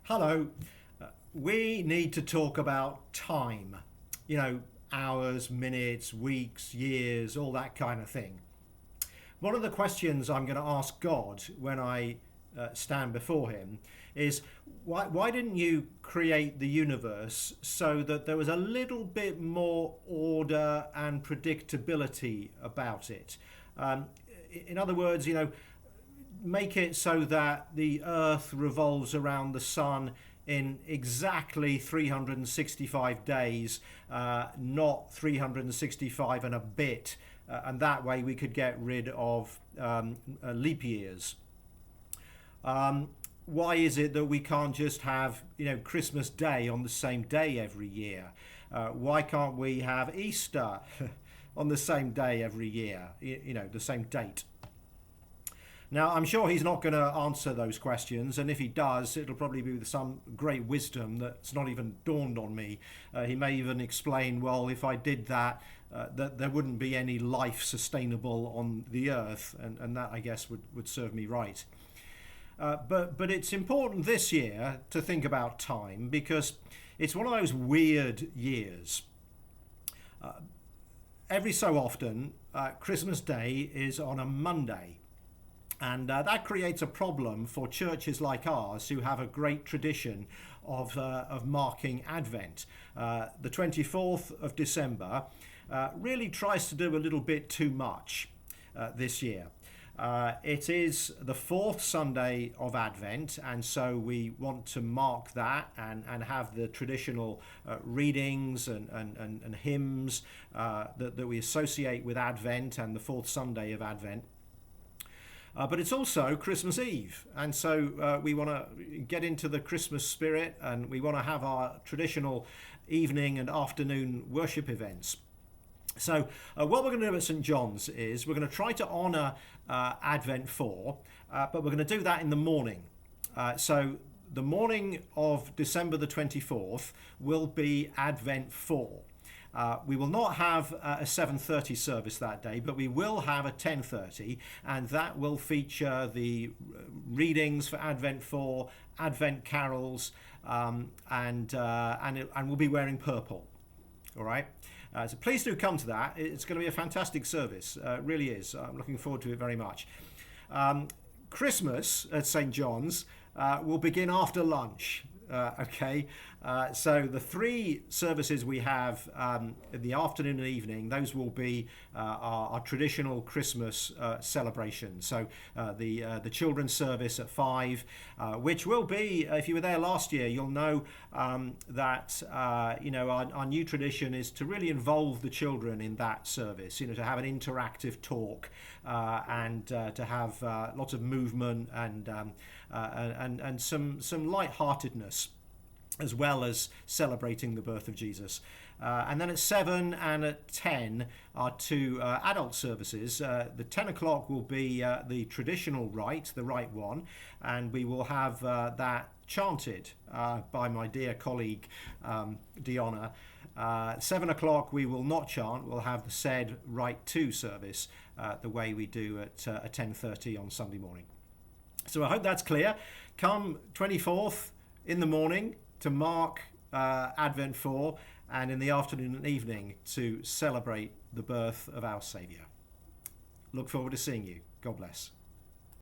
Hello. We need to talk about time. Hours, minutes, weeks, years, all that kind of thing. One of the questions I'm going to ask God when I stand before Him is why didn't you create the universe so that there was a little bit more order and predictability about it? In other words, make it so that the earth revolves around the sun in exactly 365 days, not 365 and a bit, and that way we could get rid of leap years. Why is it that we can't just have Christmas Day on the same day every year? Why can't we have Easter on the same day every year, the same date? Now, I'm sure he's not going to answer those questions, and if he does, it'll probably be with some great wisdom that's not even dawned on me. He may even explain, well, if I did that, that there wouldn't be any life sustainable on the earth, and that, I guess, would serve me right. But it's important this year to think about time, because it's one of those weird years. Every so often, Christmas Day is on a Monday. And that creates a problem for churches like ours who have a great tradition of marking Advent. The 24th of December really tries to do a little bit too much this year. It is the fourth Sunday of Advent, and so we want to mark that and have the traditional readings and hymns that we associate with Advent and the fourth Sunday of Advent. But it's also Christmas Eve, and so we want to get into the Christmas spirit, and we want to have our traditional evening and afternoon worship events. So what we're going to do at St. John's is we're going to try to honour Advent 4, but we're going to do that in the morning. So the morning of December the 24th will be Advent 4. We will not have a 7:30 service that day, but we will have a 10:30, and that will feature the readings for Advent 4, Advent carols, and we'll be wearing purple. All right. So please do come to that. It's going to be a fantastic service. It really is. I'm looking forward to it very much. Christmas at St. John's will begin after lunch. So the three services we have in the afternoon and evening, those will be our traditional Christmas celebration. So the children's service at 5, which will be, if you were there last year, you'll know that our new tradition is to really involve the children in that service. To have an interactive talk and to have lots of movement and some light-heartedness, as well as celebrating the birth of Jesus. And then at 7 and at 10 are two adult services. The 10 o'clock will be the traditional rite, the right one, and we will have that chanted by my dear colleague Diona. 7 o'clock we will not chant, we'll have the said Rite 2 service the way we do at 10:30 on Sunday morning. So I hope that's clear. Come 24th in the morning to mark Advent 4, and in the afternoon and evening to celebrate the birth of our Saviour. Look forward to seeing you. God bless.